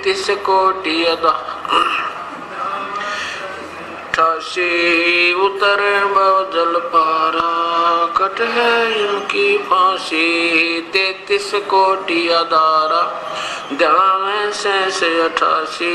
33 कोटि अदा 88 उतर भव जल पारा कट है इनकी फांसी 33 कोटि अदारा ध्यान से 88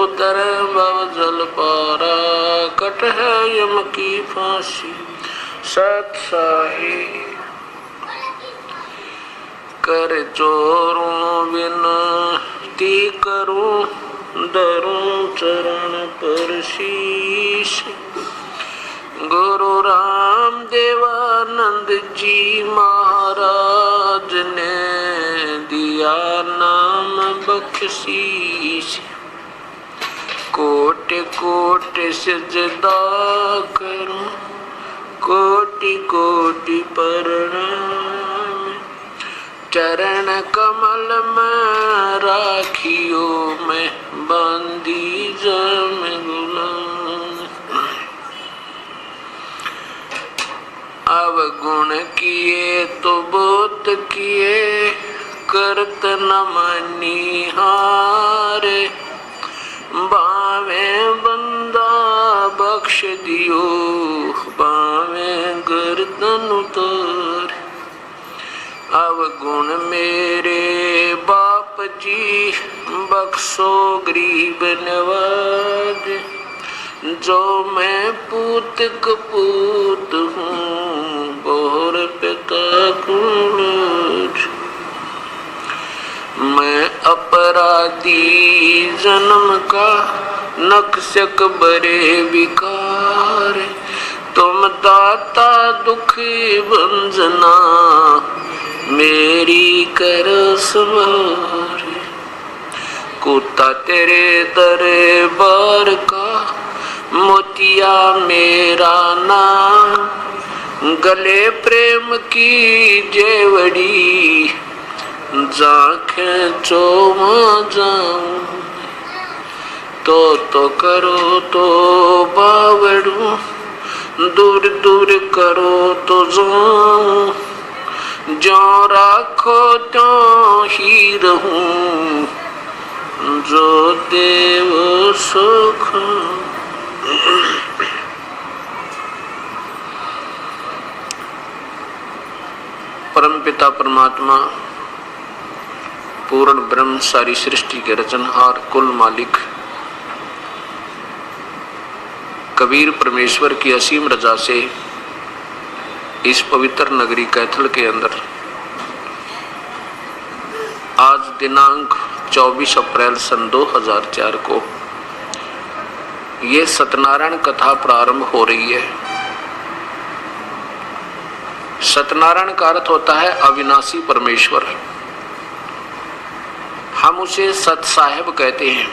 उतर भव जल पारा कट है यम की फांसी सत्साही कर चोरों विनती करूं धरूं चरण पर शीश गुरु राम देवानंद जी महाराज ने दिया नाम बख्शीश कोटि कोटि सिजदा करूं कोटि कोटि प्रणाम चरण कमल में राखियो मैं बंदी जम गुलाम अवगुण किए तो बहुत किए करत न मनिहारे बावे बंदा बख्श दियो बावे गर्दन उतार अवगुण मेरे बाप जी बख्शो गरीब नवाज जो मैं पूत कपूत हूँ बोर पिता कुछ मैं अपराधी जन्म का नक्शक बरे विकार तुम दाता दुखी भंजना मेरी कर सवार कुत्ता तेरे दरबार का मोतिया मेरा नाम गले प्रेम की जेवड़ी जाखें चो जाऊं तो करो तो बावड़ू दूर दूर करो तो जाऊं जो राखो तो ही रहूं जो देव सुख परमपिता परमात्मा पूर्ण ब्रह्म सारी सृष्टि के रचनहार कुल मालिक कबीर परमेश्वर की असीम रजा से इस पवित्र नगरी कैथल के अंदर आज दिनांक 24 अप्रैल सन 2004 को ये सत्यनारायण कथा प्रारंभ हो रही है। सत्यनारायण का अर्थ होता है अविनाशी परमेश्वर। हम उसे सत साहेब कहते हैं।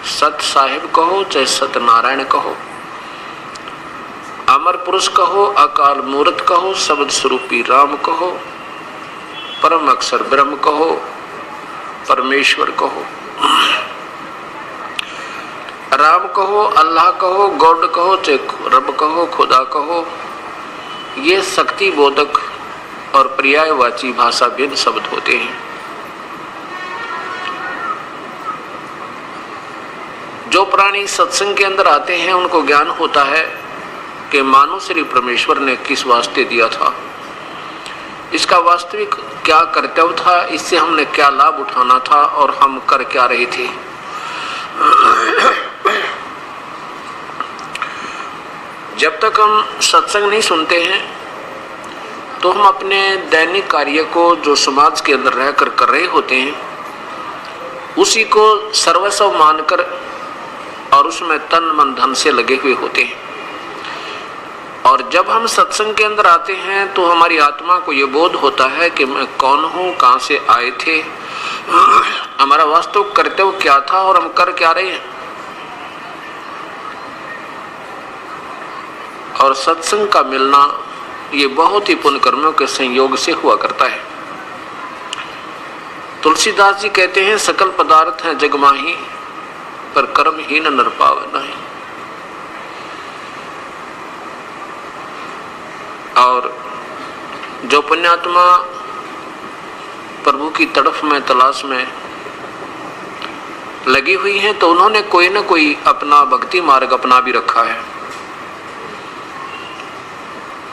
सत साहेब कहो चाहे सत्यनारायण कहो, अमर पुरुष कहो, अकाल मूर्त कहो, शब्द स्वरूपी राम कहो, परम अक्षर ब्रह्म कहो, परमेश्वर कहो, राम कहो, अल्लाह कहो, गॉड कहो, चाहे रब कहो, खुदा कहो, ये शक्ति बोधक और पर्यायवाची भाषा भिन्न शब्द होते हैं। जो प्राणी सत्संग के अंदर आते हैं उनको ज्ञान होता है कि मानव श्री परमेश्वर ने किस वास्ते दिया था, इसका वास्तविक क्या कर्तव्य था, इससे हमने क्या लाभ उठाना था और हम कर क्या रहे थे। जब तक हम सत्संग नहीं सुनते हैं तो हम अपने दैनिक कार्य को जो समाज के अंदर रहकर कर रहे होते हैं उसी को सर्वस्व मानकर और उसमें तन मन धन से लगे हुए होते हैं। और जब हम सत्संग के अंदर आते हैं तो हमारी आत्मा को ये बोध होता है कि मैं कौन हूँ, कहाँ से आए थे, हमारा वास्तविक कर्तव्य क्या था और हम कर क्या रहे हैं। और सत्संग का मिलना ये बहुत ही पुण्य कर्मों के संयोग से हुआ करता है। तुलसीदास जी कहते हैं सकल पदार्थ हैं जगमाही पर कर्म ही न नर पावे नहीं। और जो पुण्यात्मा प्रभु की तड़फ में तलाश में लगी हुई हैं तो उन्होंने कोई ना कोई अपना भक्ति मार्ग अपना भी रखा है,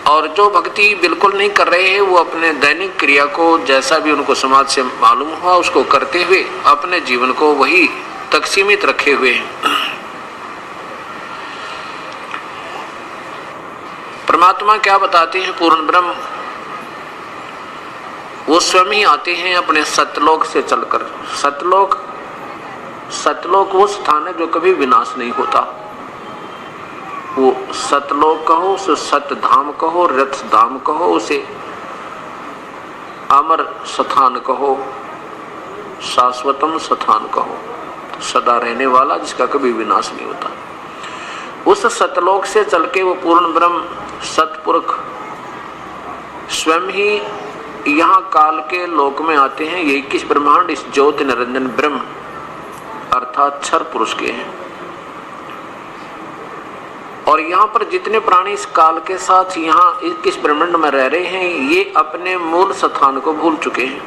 और जो भक्ति बिल्कुल नहीं कर रहे हैं वो अपने दैनिक क्रिया को जैसा भी उनको समाज से मालूम हुआ उसको करते हुए अपने जीवन को वही तक सीमित रखे हुए हैं। परमात्मा क्या बताते हैं? पूर्ण ब्रह्म वो स्वयं ही आते हैं अपने सतलोक से चलकर। सतलोक वो स्थान है जो कभी विनाश नहीं होता। वो सतलोक कहो, उसे सतधाम कहो, रथ धाम कहो, उसे अमर स्थान कहो, शाश्वतम स्थान कहो, सदा रहने वाला जिसका कभी विनाश नहीं होता। उस सतलोक से चल के वो पूर्ण ब्रह्म सतपुरुष स्वयं ही यहाँ काल के लोक में आते हैं। ये 21 ब्रह्मांड इस ज्योति निरंजन ब्रह्म अर्थात क्षर पुरुष के हैं, और यहाँ पर जितने प्राणी इस काल के साथ यहाँ 21 ब्रह्मांड में रह रहे हैं ये अपने मूल स्थान को भूल चुके हैं।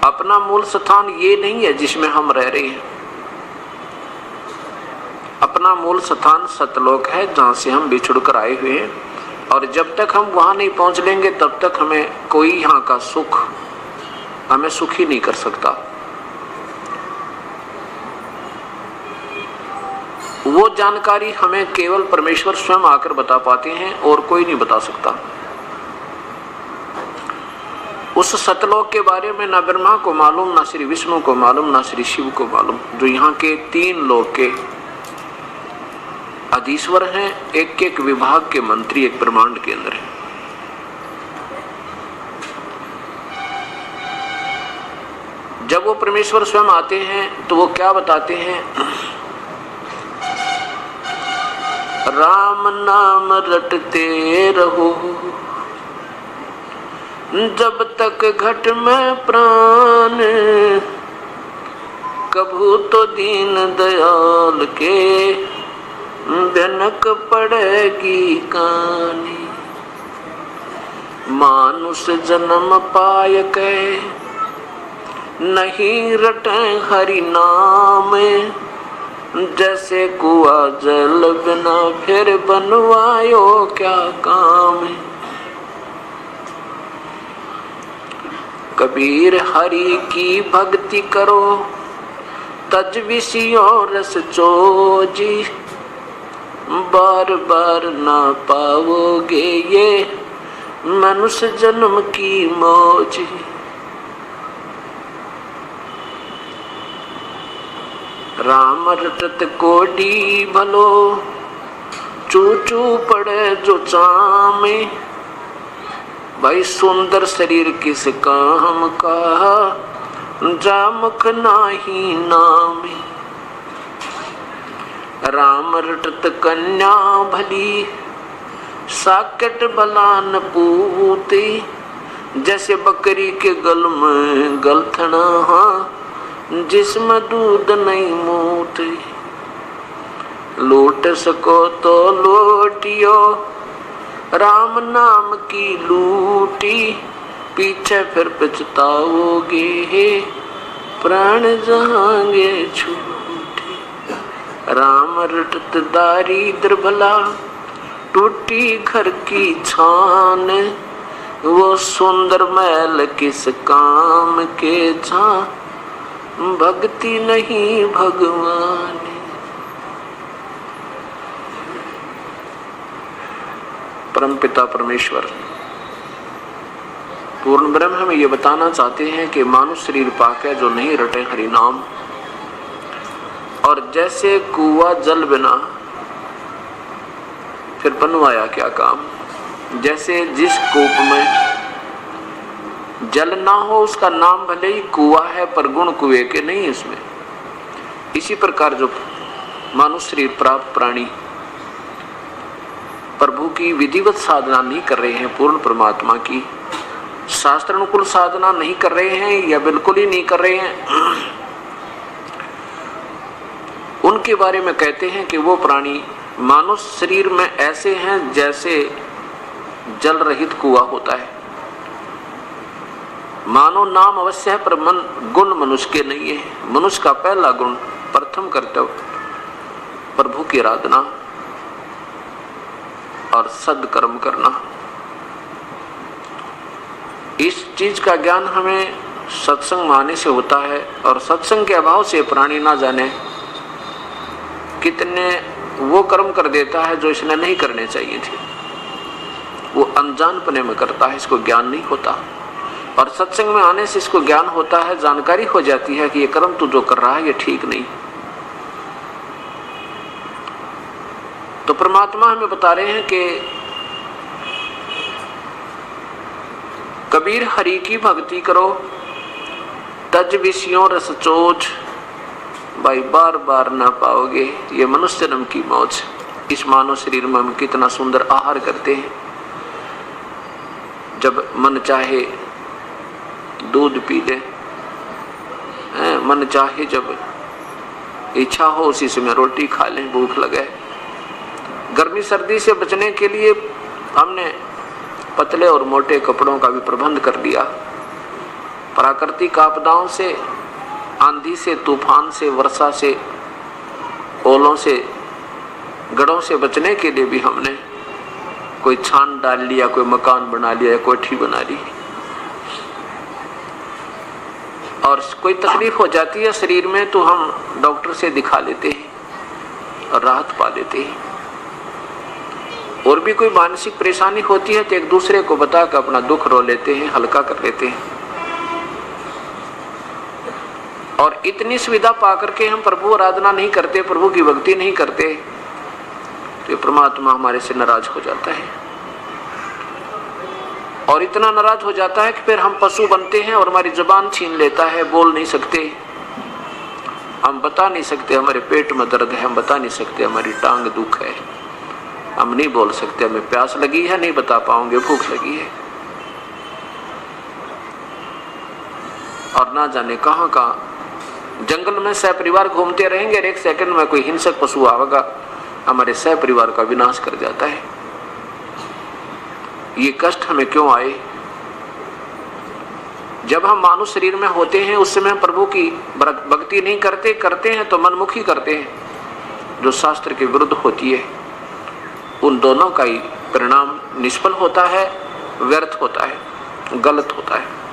अपना मूल स्थान ये नहीं है जिसमें हम रह रहे हैं। अपना मूल स्थान सतलोक है जहाँ से हम बिछुड़ कर आए हुए हैं, और जब तक हम वहां नहीं पहुंच लेंगे तब तक हमें कोई यहाँ का सुख हमें सुखी नहीं कर सकता। वो जानकारी हमें केवल परमेश्वर स्वयं आकर बता पाते हैं और कोई नहीं बता सकता। उस सतलोक के बारे में ना ब्रह्मा को मालूम, ना श्री विष्णु को मालूम, ना श्री शिव को मालूम, जो यहाँ के 3 लोक के अधीश्वर हैं, एक एक विभाग के मंत्री एक ब्रह्मांड के अंदर है। जब वो परमेश्वर स्वयं आते हैं तो वो क्या बताते हैं? राम नाम रटते रहो जब तक घट में प्राण, कभू तो दीन दयाल के भनक पड़ेगी कानी। मानुष जन्म पाय के नहीं रटे हरि नाम, जैसे कुआ जल बिना फिर बनवायो क्या काम। कबीर हरि की भक्ति करो तज विषयों रस चोजी, बार बार ना पाओगे ये मनुष्य जन्म की मौज। राम रटत कोडी भलो, चू चू पड़े जो चामे। भाई सुंदर शरीर किस काम का, जा मुख नाही नामे। राम रटत कन्या भली, साकेट भलान पूती। जैसे बकरी के गल में गलथना, जिसमें दूध नहीं मूती। लूट सको तो लूटियो, राम नाम की लूटी। पीछे फिर पछताओगे, प्राण जाएंगे छूटी। राम रटत दारिद्र भला, टूटी घर की छान। वो सुंदर महल किस काम के, जहाँ भक्ति नहीं भगवान। परमपिता परमेश्वर पूर्ण ब्रह्म हमें ये बताना चाहते हैं कि मानुष शरीर पाके जो नहीं रटे हरि नाम, और जैसे कुआ जल बिना फिर बनवाया क्या काम। जैसे जिस कूप में जल ना हो उसका नाम भले ही कुआ है पर गुण कुएं के नहीं इसमें। इसी प्रकार जो मानुष शरीर प्राप्त प्राणी प्रभु की विधिवत साधना नहीं कर रहे हैं, पूर्ण परमात्मा की शास्त्र अनुकूल साधना नहीं कर रहे हैं या बिल्कुल ही नहीं कर रहे हैं, उनके बारे में कहते हैं कि वो प्राणी मानुष शरीर में ऐसे हैं जैसे जल रहित कुआं होता है। मानो नाम अवश्य है पर मन गुण मनुष्य के नहीं है। मनुष्य का पहला गुण, प्रथम कर्तव्य प्रभु की आराधना और सद्कर्म करना। इस चीज का ज्ञान हमें सत्संग में आने से होता है, और सत्संग के अभाव से प्राणी ना जाने कितने वो कर्म कर देता है जो इसने नहीं करने चाहिए थे। वो अनजानपने में करता है, इसको ज्ञान नहीं होता। और सत्संग में आने से इसको ज्ञान होता है, जानकारी हो जाती है कि ये कर्म तू जो कर रहा है ये ठीक नहीं। तो परमात्मा हमें बता रहे हैं कि कबीर हरि की भक्ति करो, तज विषयों रस चोच, भाई बार बार ना पाओगे ये मनुष्य जन्म की मौज। इस मानव शरीर में हम कितना सुंदर आहार करते हैं। जब मन चाहे दूध पी ले, मन चाहे जब इच्छा हो उसी समय रोटी खा लें, भूख लगे। गर्मी सर्दी से बचने के लिए हमने पतले और मोटे कपड़ों का भी प्रबंध कर दिया। प्राकृतिक आपदाओं से, आंधी से, तूफान से, वर्षा से, ओलों से, गड़ों से बचने के लिए भी हमने कोई छान डाल लिया, कोई मकान बना लिया या कोठी बना ली। और कोई तकलीफ हो जाती है शरीर में तो हम डॉक्टर से दिखा लेते हैं और राहत पा लेते हैं। और भी कोई मानसिक परेशानी होती है तो एक दूसरे को बताकर अपना दुख रो लेते हैं, हल्का कर लेते हैं। और इतनी सुविधा पाकर के हम प्रभु आराधना नहीं करते, प्रभु की भक्ति नहीं करते, तो परमात्मा हमारे से नाराज हो जाता है। और इतना नाराज हो जाता है कि फिर हम पशु बनते हैं और हमारी जुबान छीन लेता है, बोल नहीं सकते, हम बता नहीं सकते हमारे पेट में दर्द है, हम बता नहीं सकते हमारी टांग दुख है, हम नहीं बोल सकते हमें प्यास लगी है, नहीं बता पाओगे भूख लगी है। और ना जाने कहां कहां जंगल में सह परिवार घूमते रहेंगे और एक सेकंड में कोई हिंसक पशु आवेगा, हमारे सह परिवार का विनाश कर जाता है। ये कष्ट हमें क्यों आए? जब हम मानव शरीर में होते हैं उस समय प्रभु की भक्ति नहीं करते, करते हैं तो मनमुखी करते हैं, जो शास्त्र के विरुद्ध होती है। उन दोनों का ही परिणाम निष्फल होता है, व्यर्थ होता है, गलत होता है।